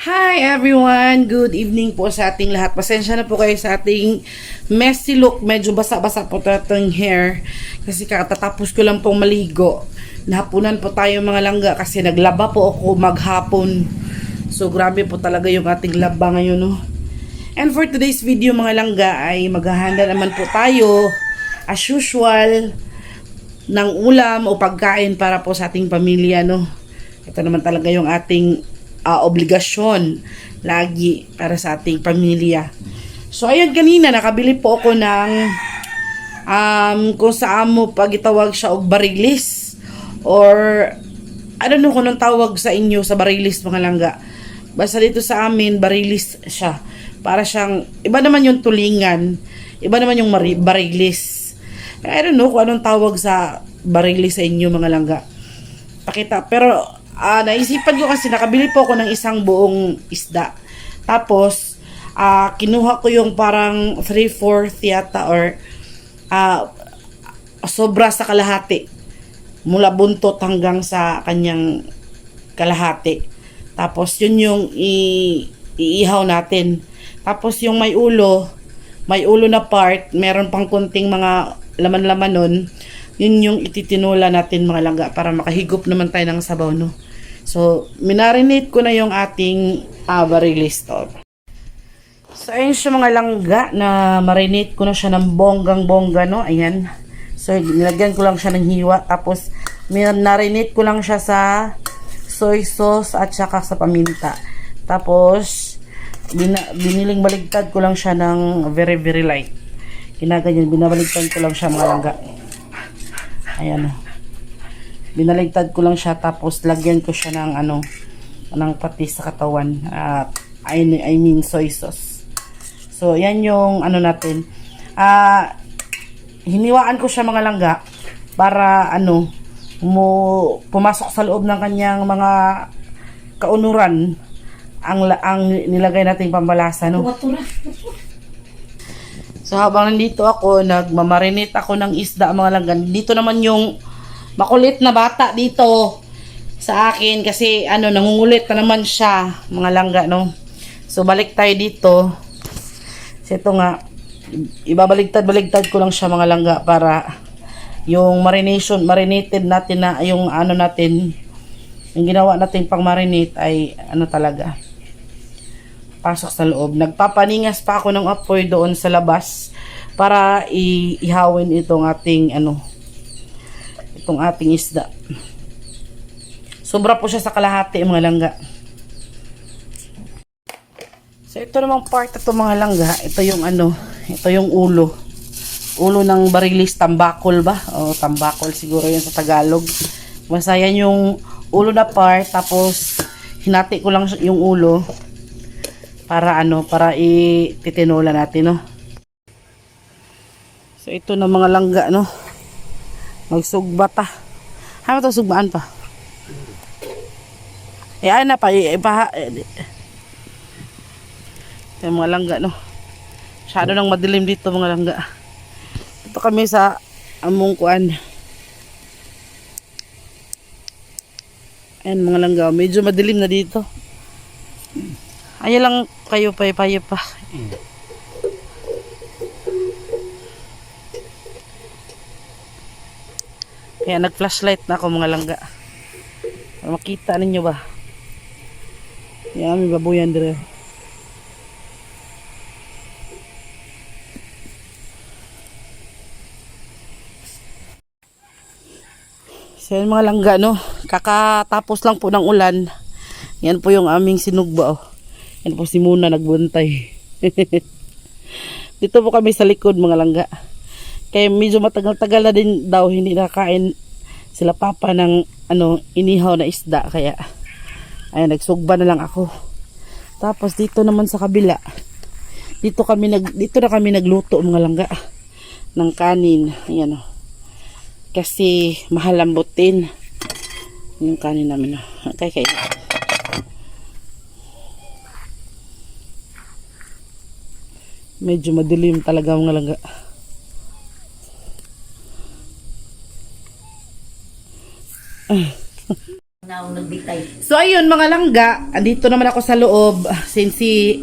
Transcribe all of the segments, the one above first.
Hi everyone! Good evening po sa ating lahat. Pasensya na po kayo sa ating messy look. Medyo basa-basa po ating hair. Kasi katatapos ko lang pong maligo. Nahapunan po tayo mga langga kasi naglaba po ako maghapon. So grabe po talaga yung ating laba ngayon. No? And for today's video mga langga ay maghahanda naman po tayo as usual ng ulam o pagkain para po sa ating pamilya. No? Ito naman talaga yung ating obligasyon lagi para sa ating pamilya. So ayun, kanina nakabili po ako ng kung saan mo pag itawag siya og barilis or I don't know kung anong tawag sa inyo sa barilis mga langga. Basta dito sa amin barilis siya. Para siyang iba naman yung tulingan, iba naman yung barilis. I don't know kung anong tawag sa barilis sa inyo mga langga. Pakita, pero naisipan ko kasi nakabili po ako ng isang buong isda. Tapos, kinuha ko yung parang 3/4 yata or sobra sa kalahati. Mula buntot hanggang sa kanyang kalahati. Tapos, yun yung iihaw natin. Tapos, yung may ulo na part, meron pang kunting mga laman-laman nun. Yun yung ititinula natin mga langga para makahigop naman tayo ng sabaw, no? So, minarinate ko na yung ating barilis to. So, ayun siya mga langga na marinate ko na siya ng bonggang-bongga, no? Ayan. So, nilagyan ko lang siya ng hiwa. Tapos, minarinate ko lang siya sa soy sauce at saka sa paminta. Tapos, biniling baligtad ko lang siya ng very, very light. Kinaganyan, binabaligtad ko lang siya mga langga. Ayan, no? Binaligtad ko lang siya tapos lagyan ko siya ng ng patis sa katawan. I mean soy sauce. So yan yung natin. Hiniwaan ko siya mga langga para pumasok sa loob ng kanyang mga kaunuran ang nilagay nating pambalasa, no. So habang nandito ako, nagmamarinate ako ng isda mga langga. Dito naman yung makulit na bata dito sa akin kasi nangungulit na naman siya mga langga, no. So balik tayo dito. So ito nga, ibabaligtad ko lang siya mga langga para yung marinated natin na yung natin, yung ginawa natin pang marinate ay talaga pasok sa loob. Nagpapaningas pa ako ng apoy doon sa labas para ihawin itong ating itong ating isda. Sobra po siya sa kalahati mga langga. So ito namang part ito mga langga, ito yung ito yung ulo ng barilis, tambakol ba? O tambakol siguro yun sa Tagalog. Basta yan yung ulo na part, tapos hinati ko lang yung ulo para para ititinola natin, no. So ito na mga langga, no. Magsugba ta. Ano ito sugbaan pa? Ay na pa. Ito mga langga, no. Masyado nang madilim dito mga langga. Ito kami sa among kuan. Ayan mga langga. Medyo madilim na dito. Ayan lang kayo pa. Kaya nag-flashlight na ako mga langga. Para makita ninyo ba? Yan, may babuyan dire. So yan mga langga, no. Kakatapos lang po ng ulan. Yan po yung aming sinugba, oh. Yan po si Muna nagbuntay. Dito po kami sa likod mga langga. Kaya medyo matagal-tagal na din daw hindi nakain sila papa ng inihaw na isda. Kaya ayan, nagsugba na lang ako. Tapos dito naman sa kabila, dito na kami nagluto mga langga ng kanin. Ayan, oh. Kasi mahal lambutin yung kanin namin, oh. Okay. Medyo madilim talaga mga langga. Nagbitay. So ayun mga langga, andito naman ako sa loob since si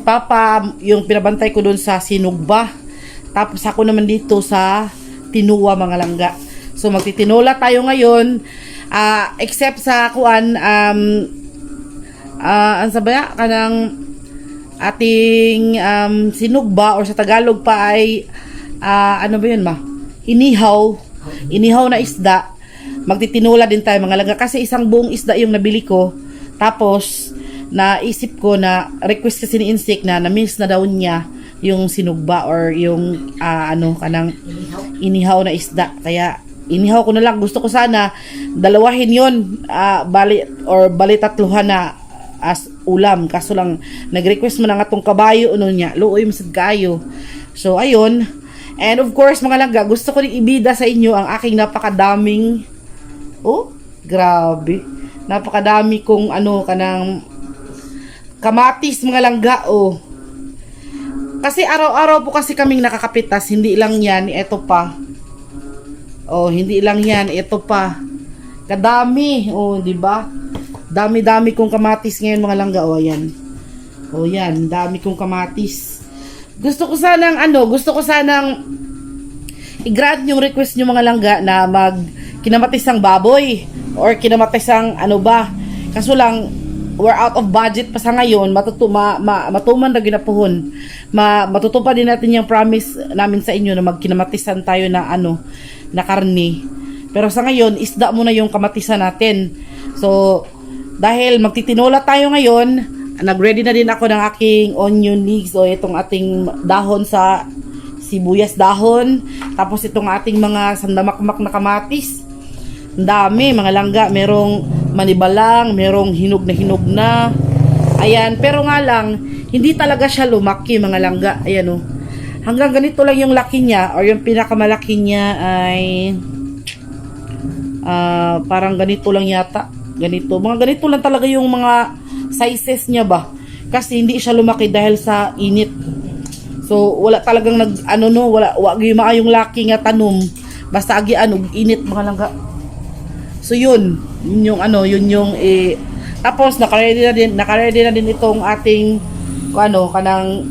Papa yung pinabantay ko doon sa Sinugba. Tapos ako naman dito sa Tinuwa mga langga. So magtitinola tayo ngayon except sa kuan ang sabaya kanang ating Sinugba or sa Tagalog pa ay ano ba yun ma? Inihaw na isda. Magtitinula din tayo mga langga kasi isang buong isda yung nabili ko. Tapos naisip ko na request kasi ni Insik na na-miss na daw niya yung sinugba or yung kanang inihaw na isda. Kaya inihaw ko na lang. Gusto ko sana dalawahin yon bali tatluhan na as ulam. Kaso lang nag-request mo na nga tong kabayo niya. Luoy masad kayo. So ayun. And of course mga langga, gusto ko rin ibida sa inyo ang aking napakadaming grabe. Napakadami kong kanang kamatis mga langga Kasi araw-araw po kasi kaming nakakapitas, hindi lang yan, ito pa. Hindi lang yan, ito pa. Kadami, di ba? Dami-dami kong kamatis ngayon mga langga, yan. Yan, dami kong kamatis. Gusto ko sanang i-grant yung request nyo mga langga na kinamatisang baboy or kinamatisang kaso lang we're out of budget pa sa ngayon. Matuman na ginapuhon. Matutupad din natin yung promise namin sa inyo na magkinamatisan tayo na na karne. Pero sa ngayon isda muna yung kamatisan natin. So dahil magtitinola tayo ngayon, nagready na din ako ng aking onion leeks itong ating dahon sa sibuyas dahon, tapos itong ating mga sandamakmak na kamatis. Ang dami mga langga, merong manibalang, merong hinog na. Ayan, pero nga lang hindi talaga siya lumaki mga langga. Ayan hanggang ganito lang yung laki niya, or yung pinakamalaki niya ay parang ganito lang yata. Ganito lang talaga yung mga sizes niya ba, kasi hindi siya lumaki dahil sa init. So wala talagang wala maayong laki nga tanom basta agi init mga langga. So yun yung tapos nakaredy na din itong ating kanang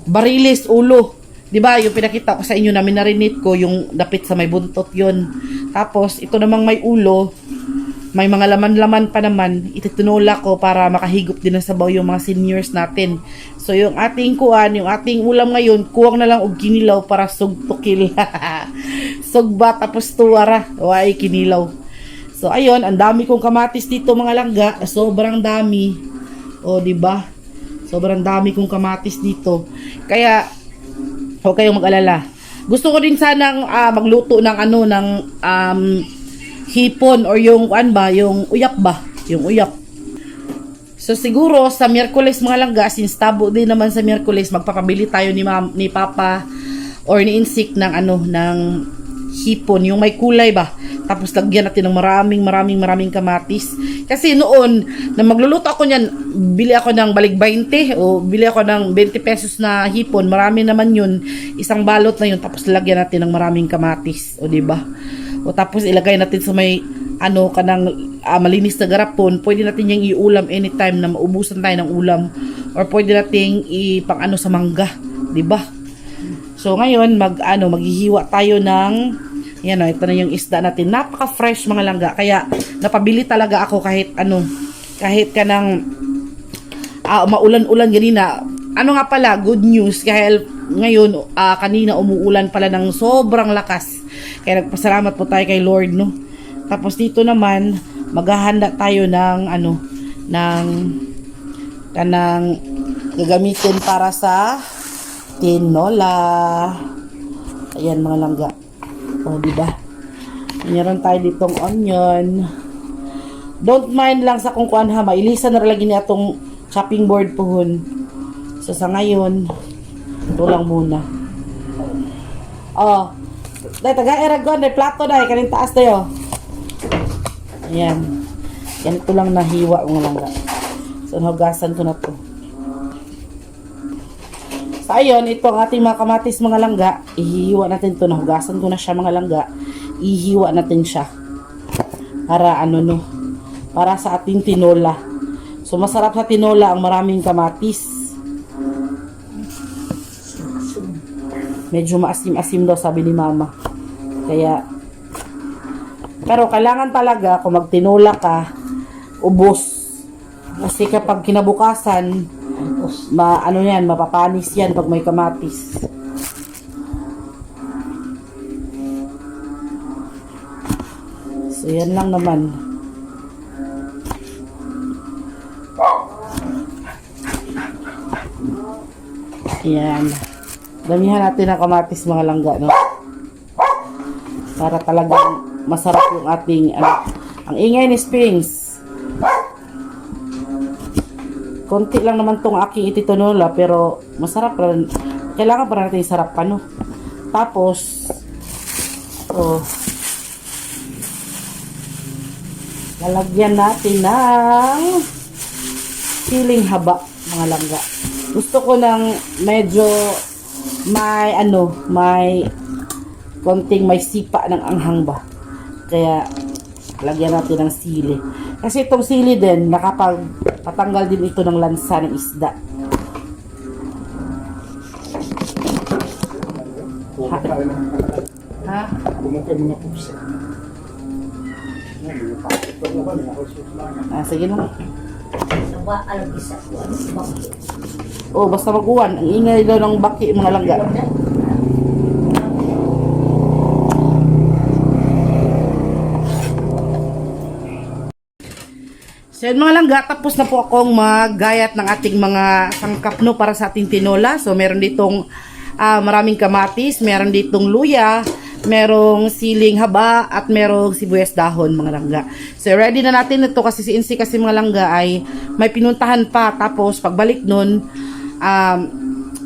barilis ulo. 'Di ba? Yung pinakita ko sa inyo na minarinate ko yung dapit sa may buntot yun. Tapos ito namang may ulo, may mga laman-laman pa naman, ititinula ko para makahigop din ng sabaw yung mga seniors natin. So yung ating yung ating ulam ngayon, kuwang na lang og kinilaw para sugtukil. Sugba tapos tuwara, ay kinilaw. So ayun, ang dami kong kamatis dito mga langga, sobrang dami. Di ba? Sobrang dami kong kamatis dito. Kaya huwag kayong mag-alala. Gusto ko din sanang magluto ng hipon or yung yung uyap ba? Yung uyap. So siguro sa Miyerkules mga langga, since tabo din naman sa Miyerkules, magpapabili tayo ni Papa or ni Insik ng ng hipon, yung may kulay ba? Tapos lagyan natin ng maraming kamatis. Kasi noon na magluluto ako niyan, bili ako ng balig 20 o bili ako ng 20 pesos na hipon. Marami naman yun. Isang balot na yun. Tapos lagyan natin ng maraming kamatis. Di ba? O tapos ilagay natin sa may malinis na garapon. Pwede natin yung iulam anytime na maubusan tayo ng ulam. Or pwede natin ipang sa mangga. Di ba? So ngayon maghihiwa tayo ng ito na yung isda natin. Napaka-fresh mga langga. Kaya napabili talaga ako kahit kanang maulan-ulan ganina. Nga pala, good news. Kahit ngayon, kanina umuulan pala ng sobrang lakas. Kaya nagpasalamat po tayo kay Lord, no? Tapos dito naman, maghahanda tayo ng kanang gagamitin para sa tinola. Ayan mga langga. Diba? Meron tayo ditong onion. Don't mind lang sa kung kuan ha. Mailisan na lagi niya itong chopping board pohon. So sa ngayon, ito lang muna. Dahil taga-eragon. Dahil plato dahil. Kanin taas tayo. Ayan. Ganito lang nahiwa mga langga. So nahugasan ko na to. So ayun, ito ang ating mga kamatis mga langga. Ihihiwa natin to. Nahugasan ko na siya mga langga. Ihiwa natin siya. Para ano no, para sa ating tinola. So masarap sa tinola ang maraming kamatis. Medyo maasim-asim daw sabi ni mama. Kaya, pero kailangan talaga kung magtinola ka, ubos. Kasi kapag kinabukasan, ano yan, mapapanis yan pag may kamatis. So, yan lang naman. Yan. Damihan natin ang kamatis mga langga, no? Para talagang masarap yung ating, ang ingay ni Springs. Konti lang naman tong aking ititinola, pero masarap rin. Kailangan pa natin sarap pa, no? Tapos, lalagyan natin ng siling haba, mga langga. Gusto ko ng medyo may konting may sipa ng anghang ba. Kaya lagyan natin ng sili. Kasi itong sili din, nakapagpatanggal din ito ng lansa ng isda. Ha? Kumakain mga pusa. Sige lang. Oh, basta mag-uwan. Ang ingay daw ng baki, mga langga. So yun mga langga, tapos na po akong maggayat ng ating mga sangkap no para sa ating tinola. So meron ditong maraming kamatis, meron ditong luya, merong siling haba, at merong sibuyas dahon mga langga. So ready na natin ito kasi si Insi kasi mga langga ay may pinuntahan pa. Tapos pagbalik nun,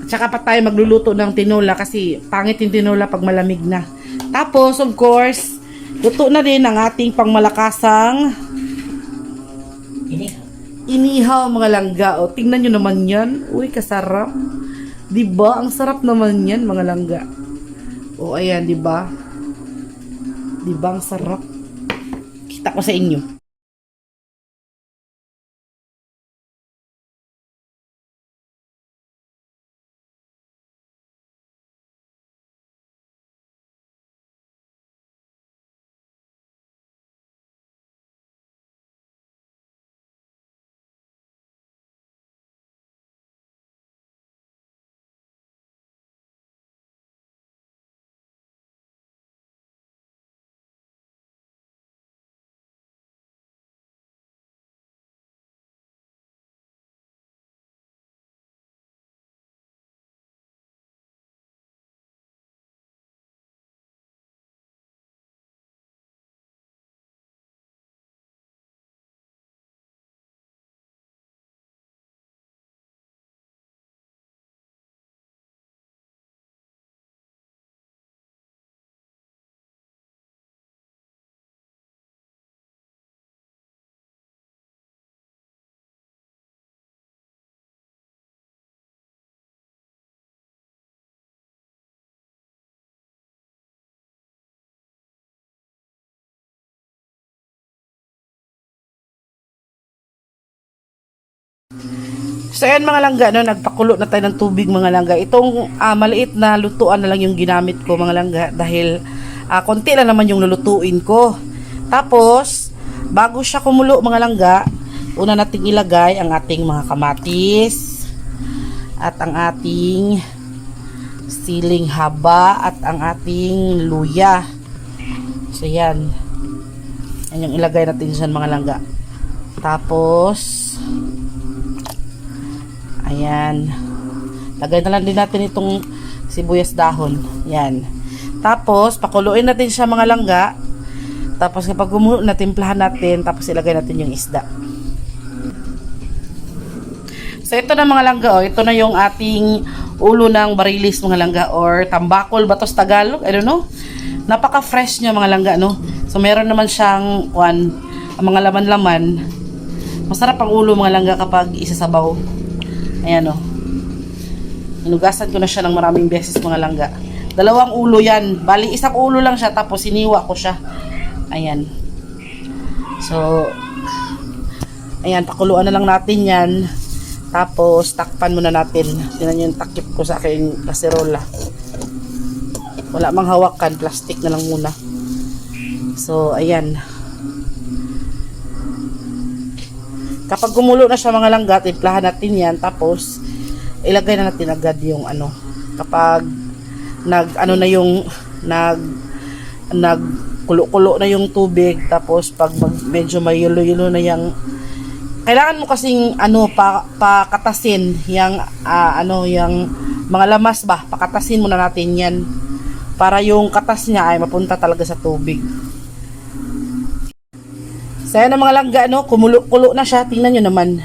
tsaka pa tayo magluluto ng tinola kasi pangit yung tinola pag malamig na. Tapos of course, luto na din ang ating pangmalakasang inihaw mga langga. O, tingnan nyo naman yan. Uy, kasarap. Diba? Ang sarap naman yan mga langga. O, ayan, diba? Diba? Ang sarap. Kita ko sa inyo. So ayan mga langga, no, nagpakulo na tayo ng tubig mga langga. Itong maliit na lutuan na lang yung ginamit ko mga langga dahil konti lang naman yung lulutuin ko. Tapos, bago siya kumulo mga langga, una nating ilagay ang ating mga kamatis at ang ating siling haba at ang ating luya. So yan. Yan yung ilagay natin dyan mga langga. Tapos, ayan. Lagay na lang din natin itong sibuyas dahon. Yan. Tapos, pakuluin natin siya mga langga. Tapos, kapag gumulo, natimplahan natin. Tapos, ilagay natin yung isda. So, ito na mga langga. Oh. Ito na yung ating ulo ng barilis mga langga. Or tambakol ba ito sa Tagalog? I don't know. Napaka-fresh niya mga langga, no? So, meron naman siyang mga laman-laman. Masarap ang ulo mga langga kapag isasabaw. Ayan o. Inugasan ko na siya ng maraming beses mga langga. 2 ulo yan. Bali, 1 ulo lang siya tapos siniwa ko siya. Ayan. So, ayan, pakuluan na lang natin yan. Tapos, takpan muna natin. Tingnan nyo yung takip ko sa aking kaserola. Wala mang hawakan, plastic na lang muna. So, ayan. Kapag kumulo na siya mga langga, timplahan natin yan. Tapos, ilagay na natin agad yung ano. Kapag na yung kulo-kulo na yung tubig, tapos pag medyo may yulo-yulo na yung, kailangan mo kasing pakatasin yung yung mga lamas ba, pakatasin muna natin yan para yung katas niya ay mapunta talaga sa tubig. So yan ang mga langga, kumulo-kulo na siya. Tingnan nyo naman,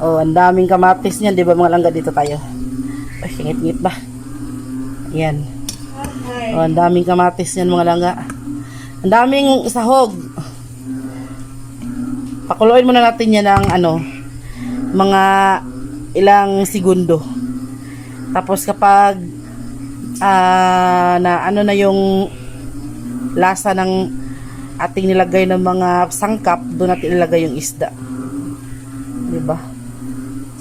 ang daming kamatis niyan, di ba mga langga? Dito tayo, ay singit-ngit ba, yan. Ang daming kamatis niyan mga langga. Ang daming sahog. Pakuluin muna natin yan ng mga ilang segundo. Tapos kapag na yung lasa ng ating nilagay ng mga sangkap, doon natin ilagay yung isda. Diba?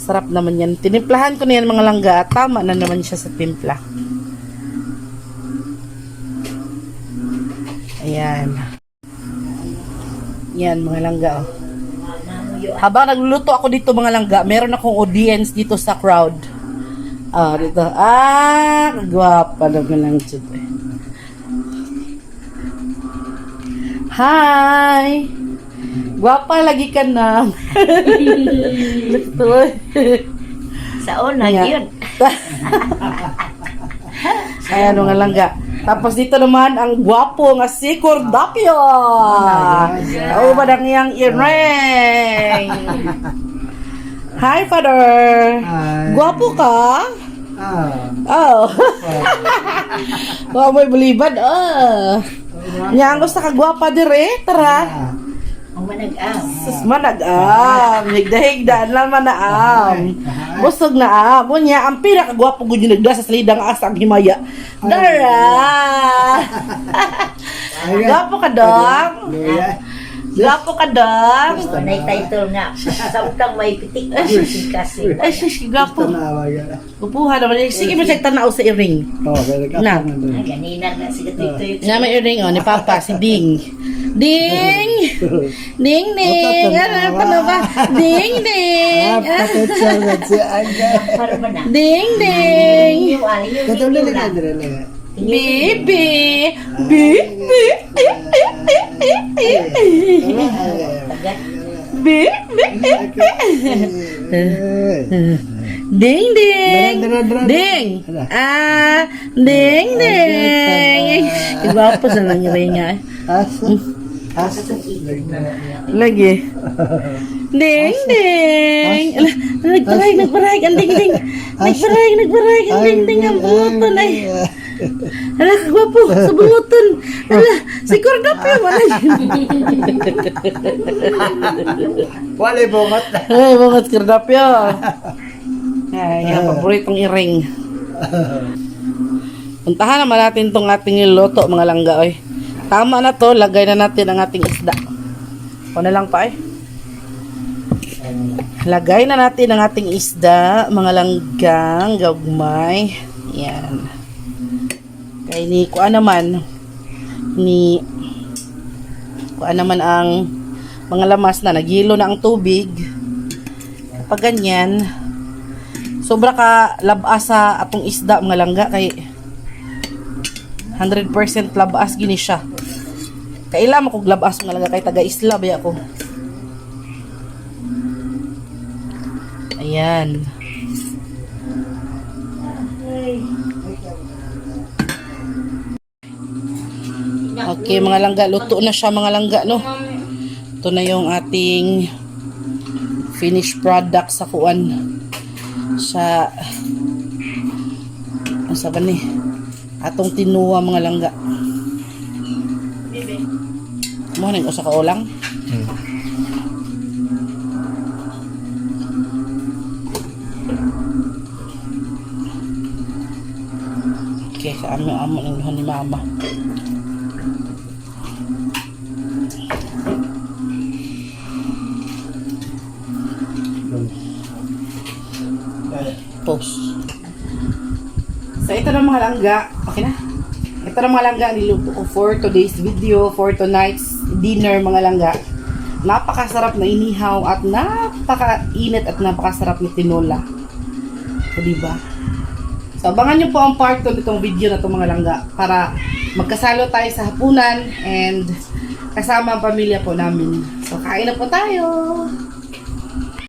Sarap naman yan. Tinimplahan ko na yan mga langga at tama na naman siya sa timpla. Ayan. Yan mga langga. Habang nagluluto ako dito mga langga, meron akong audience dito sa crowd. Dito. Gwapa naman lang ito. Hi! Gwapa lagi ka na. Sa una, yun. Ayan mga langga. Tapos dito naman ang gwapo nga si Cordapio. Oo ba ang iyang earring? Hi, Father. Hi. Gwapo ka? Ah. Oh. May bulibad. Nya ang gusto ka gwapa dire. Tara. Ang manag-am. Sus manag-am. Higda-higda na manaam. Busog na am. Unya ang pinakagwapo gud yung nagda sa salidang asa ang himaya. Dara. Gwapo ka dong. Gwapo ka dong. May title nga. Samtang may pitik na kasi. Ay, sus, gwapo. Upuha naman. Sige mo siya tanaw sa earring. Na. Ganina na siya tutoy. Na may earring ni Papa, si Ding. Ding! Ding, ding! Ano ba? Ding, ding! Ding, ding! Bibi! Bibi! Bibi! Ding, ding! Ding! Ding, ding! Iba po sa nangyari nga. Lagi. Ding, ding! Nagbarag, ang ding, ding! Nagbarag, ang ding, ding! Ang buton ay! Ala, kagwapo, sa bunguton! Ala, si Cordapio, wala yun! Wala bungot. Ay, bungot Cordapio! Ay, yung paboritong iring. Puntahan naman natin tong ating niluto, mga langga, oy. Tama na to, lagay na natin ang ating isda. O na lang pa, Lagay na natin ang ating isda, mga langgang, gagmay. Yan. Kaya kuan naman ang mga lamas na naghilo na ang tubig. Kapag ganyan, sobra ka labas sa atong isda mga langga, kay 100% labas gini siya. Kailangan ko labas mga langga, kay taga-isla ba ako. Ayan. Okay mga langga, luto na siya mga langga, no? Ito na yung ating finished product sa kuan. Sa asa ba ni? Atong tinuwa mga langga. Mo ning usa ka ulang. Okay, sa amo ning ni mama. sapatos. So, ito na mga langga. Okay na? Ito na mga langga niluto ko for today's video, for tonight's dinner mga langga. Napakasarap na inihaw at napakainit at napakasarap na tinola. So, diba? So, abangan nyo po ang part 2 nitong video na itong mga langga para magkasalo tayo sa hapunan and kasama ang pamilya po namin. So, kain na po tayo!